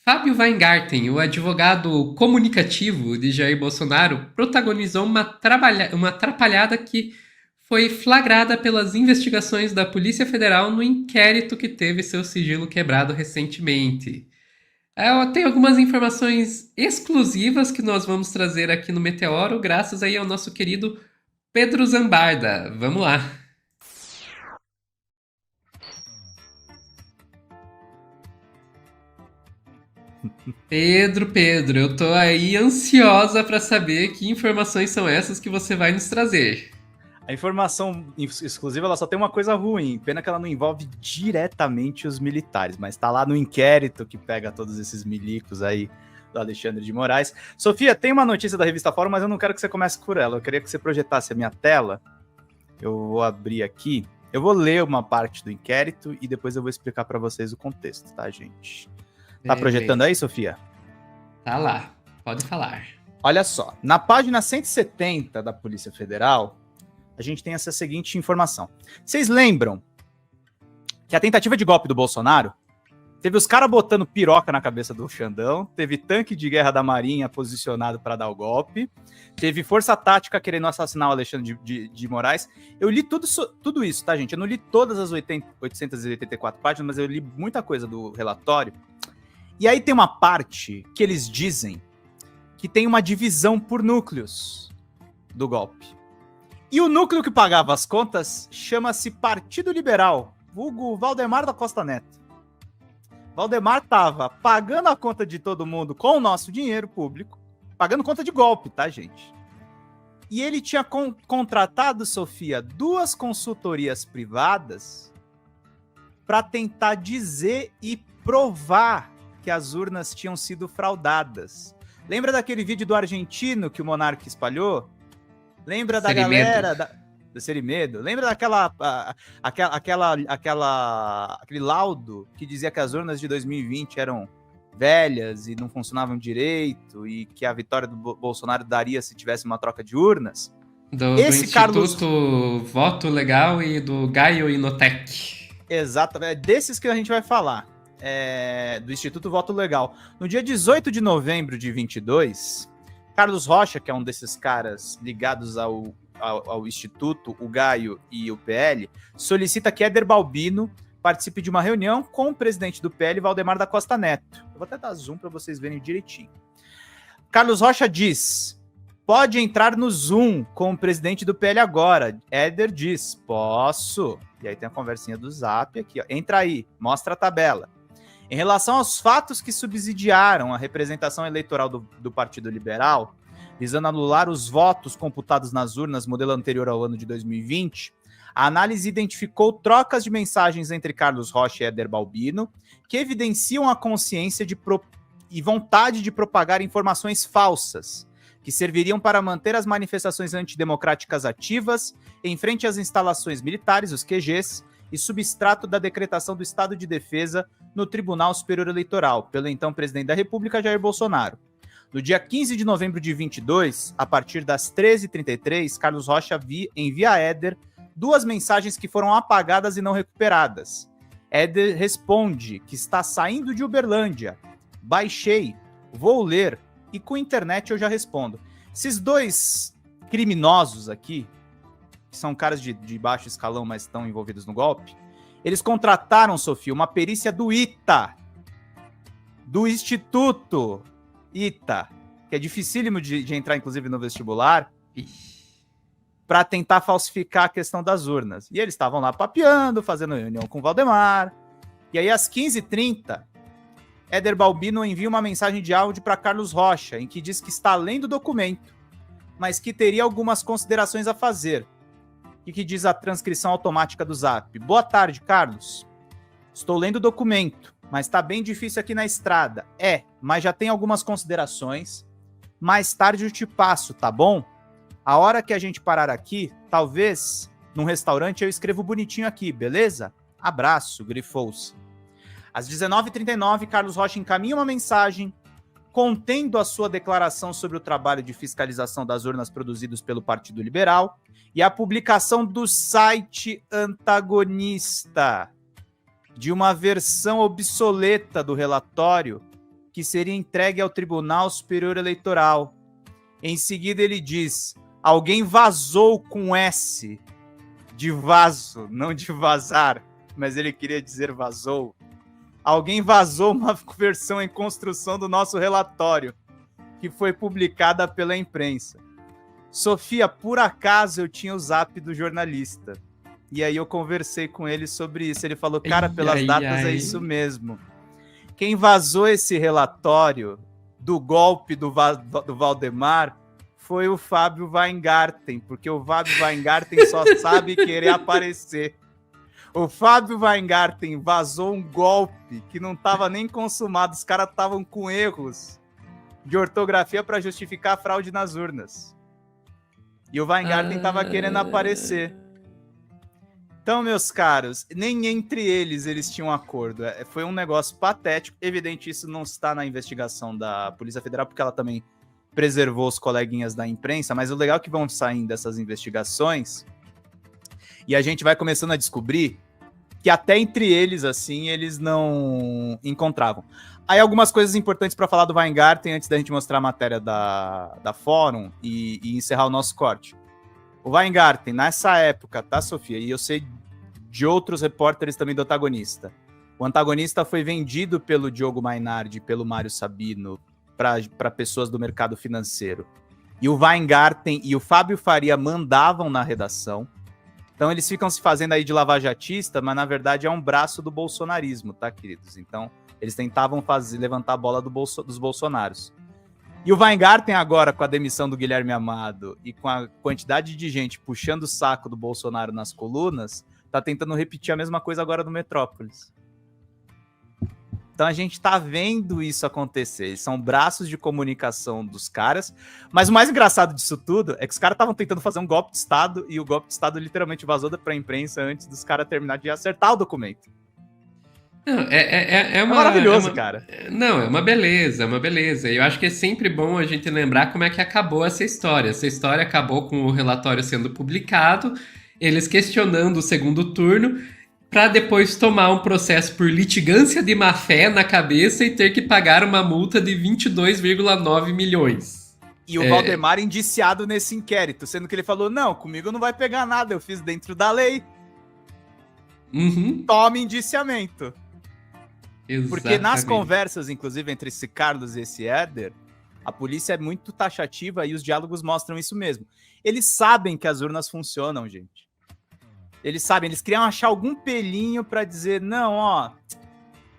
Fábio Weingarten, o advogado comunicativo de Jair Bolsonaro, protagonizou uma atrapalhada que foi flagrada pelas investigações da Polícia Federal no inquérito que teve seu sigilo quebrado recentemente. Tem algumas informações exclusivas que nós vamos trazer aqui no Meteoro, graças aí ao nosso querido Pedro Zambarda. Vamos lá. Pedro, eu tô aí ansiosa para saber que informações são essas que você vai nos trazer. A informação exclusiva ela só tem uma coisa ruim, pena que ela não envolve diretamente os militares, mas tá lá no inquérito que pega todos esses milicos aí do Alexandre de Moraes. Sofia, tem uma notícia da revista Fórum, mas eu não quero que você comece por ela. Eu queria que você projetasse a minha tela. Eu vou abrir aqui. Eu vou ler uma parte do inquérito e depois eu vou explicar para vocês o contexto, tá, gente? Tá projetando aí, Sofia? Tá lá, pode falar. Olha só, na página 170 da Polícia Federal, a gente tem essa seguinte informação. Vocês lembram que a tentativa de golpe do Bolsonaro teve os caras botando piroca na cabeça do Xandão, teve tanque de guerra da Marinha posicionado para dar o golpe, teve força tática querendo assassinar o Alexandre de Moraes. Eu li tudo isso, tá, gente? Eu não li todas as 884 páginas, mas eu li muita coisa do relatório. E aí tem uma parte que eles dizem que tem uma divisão por núcleos do golpe. E o núcleo que pagava as contas chama-se Partido Liberal, vulgo Valdemar da Costa Neto. Valdemar estava pagando a conta de todo mundo com o nosso dinheiro público, pagando conta de golpe, tá, gente? E ele tinha contratado, Sofia, 2 consultorias privadas para tentar dizer e provar que as urnas tinham sido fraudadas. Lembra daquele vídeo do argentino que o Monark espalhou? Lembra da galera do Serimedo? Lembra aquele laudo que dizia que as urnas de 2020 eram velhas e não funcionavam direito e que a vitória do Bolsonaro daria se tivesse uma troca de urnas? Do Instituto Voto Legal e do Gaio Inotec. Exatamente, é desses que a gente vai falar. Do Instituto Voto Legal. No dia 18 de novembro de 22, Carlos Rocha, que é um desses caras ligados ao Instituto, o Gaio e o PL, solicita que Éder Balbino participe de uma reunião com o presidente do PL, Valdemar da Costa Neto. Eu vou até dar zoom para vocês verem direitinho. Carlos Rocha diz: pode entrar no Zoom com o presidente do PL agora. Éder diz: posso. E aí tem a conversinha do Zap aqui, ó. Entra aí, mostra a tabela. Em relação aos fatos que subsidiaram a representação eleitoral do Partido Liberal, visando anular os votos computados nas urnas modelo anterior ao ano de 2020, a análise identificou trocas de mensagens entre Carlos Rocha e Éder Balbino, que evidenciam a consciência e vontade de propagar informações falsas, que serviriam para manter as manifestações antidemocráticas ativas em frente às instalações militares, os QGs, e substrato da decretação do estado de defesa no Tribunal Superior Eleitoral, pelo então presidente da República, Jair Bolsonaro. No dia 15 de novembro de 22, a partir das 13h33, Carlos Rocha envia a Éder 2 mensagens que foram apagadas e não recuperadas. Éder responde que está saindo de Uberlândia. Baixei, vou ler e com internet eu já respondo. Esses 2 criminosos aqui, que são caras de baixo escalão, mas estão envolvidos no golpe, eles contrataram, Sofia, uma perícia do ITA, do Instituto ITA, que é dificílimo de entrar, inclusive, no vestibular, para tentar falsificar a questão das urnas. E eles estavam lá papeando, fazendo reunião com o Valdemar. E aí, às 15h30, Éder Balbino envia uma mensagem de áudio para Carlos Rocha, em que diz que está lendo o documento, mas que teria algumas considerações a fazer. O que diz a transcrição automática do Zap? Boa tarde, Carlos. Estou lendo o documento, mas está bem difícil aqui na estrada. Mas já tem algumas considerações. Mais tarde eu te passo, tá bom? A hora que a gente parar aqui, talvez num restaurante eu escrevo bonitinho aqui, beleza? Abraço, grifou-se. Às 19h39, Carlos Rocha encaminha uma mensagem contendo a sua declaração sobre o trabalho de fiscalização das urnas produzidos pelo Partido Liberal e a publicação do site antagonista de uma versão obsoleta do relatório que seria entregue ao Tribunal Superior Eleitoral. Em seguida ele diz: alguém vazou com S, de vaso, não de vazar, mas ele queria dizer vazou. Alguém vazou uma versão em construção do nosso relatório, que foi publicada pela imprensa. Sofia, por acaso eu tinha o zap do jornalista. E aí eu conversei com ele sobre isso. Ele falou, cara, pelas datas é isso mesmo. Quem vazou esse relatório do golpe do Valdemar foi o Fábio Weingarten, porque o Fábio Weingarten só sabe querer aparecer. O Fábio Weingarten vazou um golpe que não estava nem consumado, os caras estavam com erros de ortografia para justificar a fraude nas urnas. E o Weingarten estava querendo aparecer. Então, meus caros, nem entre eles tinham um acordo. Foi um negócio patético. Evidente, isso não está na investigação da Polícia Federal, porque ela também preservou os coleguinhas da imprensa, mas o legal é que vão saindo dessas investigações e a gente vai começando a descobrir que até entre eles, assim, eles não encontravam. Aí algumas coisas importantes para falar do Weingarten antes da gente mostrar a matéria da Fórum e encerrar o nosso corte. O Weingarten, nessa época, tá, Sofia? E eu sei de outros repórteres também do Antagonista. O Antagonista foi vendido pelo Diogo Mainardi e pelo Mário Sabino para pessoas do mercado financeiro. E o Weingarten e o Fábio Faria mandavam na redação. Então eles ficam se fazendo aí de lavajatista, mas na verdade é um braço do bolsonarismo, tá, queridos? Então eles tentavam levantar a bola dos bolsonaros. E o Weingarten agora, com a demissão do Guilherme Amado e com a quantidade de gente puxando o saco do Bolsonaro nas colunas, tá tentando repetir a mesma coisa agora no Metrópolis. Então a gente tá vendo isso acontecer. Eles são braços de comunicação dos caras. Mas o mais engraçado disso tudo é que os caras estavam tentando fazer um golpe de Estado e o golpe de Estado literalmente vazou pra imprensa antes dos caras terminarem de acertar o documento. Não, é maravilhoso, cara. Não, é uma beleza. Eu acho que é sempre bom a gente lembrar como é que acabou essa história. Essa história acabou com o relatório sendo publicado, eles questionando o segundo turno, para depois tomar um processo por litigância de má-fé na cabeça e ter que pagar uma multa de 22,9 milhões. E o Valdemar indiciado nesse inquérito, sendo que ele falou, não, comigo não vai pegar nada, eu fiz dentro da lei. Uhum. Tome indiciamento. Exatamente. Porque nas conversas, inclusive, entre esse Carlos e esse Éder, a polícia é muito taxativa e os diálogos mostram isso mesmo. Eles sabem que as urnas funcionam, gente. Eles sabem, eles queriam achar algum pelinho para dizer, não, ó,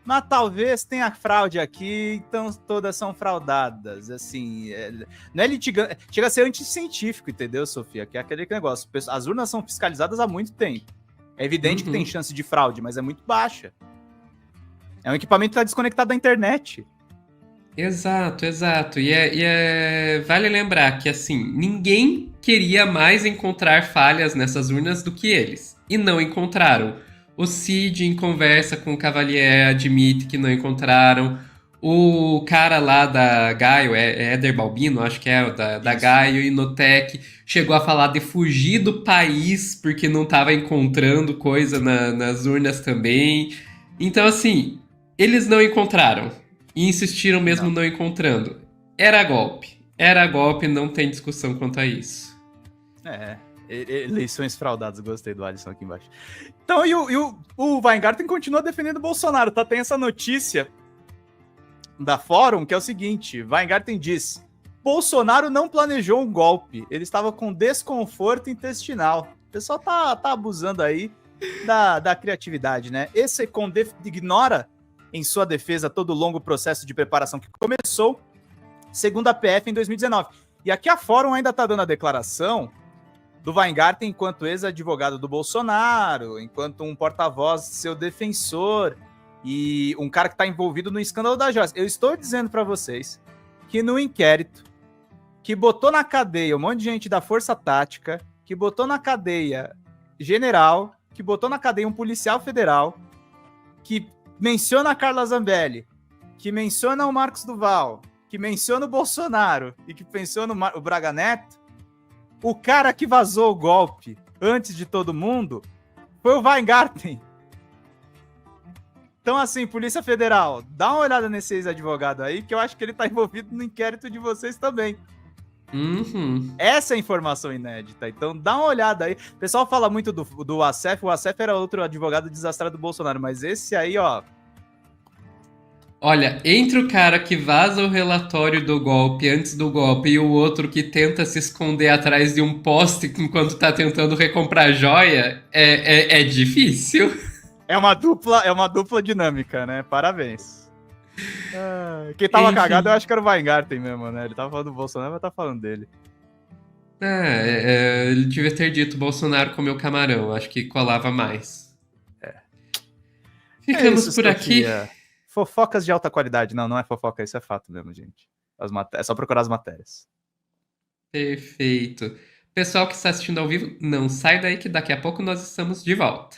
mas talvez tenha fraude aqui, então todas são fraudadas, assim, não é litigante, chega a ser anticientífico, entendeu, Sofia? Que é aquele negócio, as urnas são fiscalizadas há muito tempo, é evidente que tem chance de fraude, mas é muito baixa. É um equipamento que está desconectado da internet. Exato. Vale lembrar que, assim, ninguém queria mais encontrar falhas nessas urnas do que eles. E não encontraram. O Cid, em conversa com o Cavalier, admite que não encontraram. O cara lá da Gaio, Éder Balbino, acho que é, da Gaio e Notec, chegou a falar de fugir do país porque não estava encontrando coisa nas urnas também. Então, assim, eles não encontraram. E insistiram mesmo não encontrando. Era golpe, não tem discussão quanto a isso. Eleições fraudadas, gostei do Alisson aqui embaixo. Então, o Weingarten continua defendendo o Bolsonaro, tá? Tem essa notícia da Fórum, que é o seguinte, Weingarten diz, Bolsonaro não planejou um golpe, ele estava com desconforto intestinal. O pessoal tá abusando aí da criatividade, né? Esse Condé ignora em sua defesa todo o longo processo de preparação que começou, segundo a PF, em 2019. E aqui a Fórum ainda está dando a declaração do Weingarten enquanto ex-advogado do Bolsonaro, enquanto um porta-voz seu defensor e um cara que está envolvido no escândalo da Joyce. Eu estou dizendo para vocês que no inquérito que botou na cadeia um monte de gente da Força Tática, que botou na cadeia general, que botou na cadeia um policial federal, que menciona a Carla Zambelli, que menciona o Marcos Duval, que menciona o Bolsonaro e que menciona o Braga Neto, o cara que vazou o golpe antes de todo mundo foi o Weingarten. Então, assim, Polícia Federal, dá uma olhada nesse ex-advogado aí, que eu acho que ele tá envolvido no inquérito de vocês também. Uhum. Essa é a informação inédita. Então, dá uma olhada aí. O pessoal fala muito do Assef. O Assef era outro advogado desastrado do Bolsonaro, mas esse aí, ó. Olha, entre o cara que vaza o relatório do golpe antes do golpe e o outro que tenta se esconder atrás de um poste enquanto tá tentando recomprar joia, é difícil. É uma dupla dinâmica, né? Parabéns. Quem tava Enfim. cagado, eu acho que era o Weingarten mesmo, né? Ele tava falando do Bolsonaro, mas tá falando dele. Ele devia ter dito Bolsonaro comeu camarão. Acho que colava mais. É Ficamos isso, por aqui. Sofia. Fofocas de alta qualidade. Não, não é fofoca, isso é fato mesmo, gente. É só procurar as matérias. Perfeito. Pessoal que está assistindo ao vivo, não sai daí que daqui a pouco nós estamos de volta.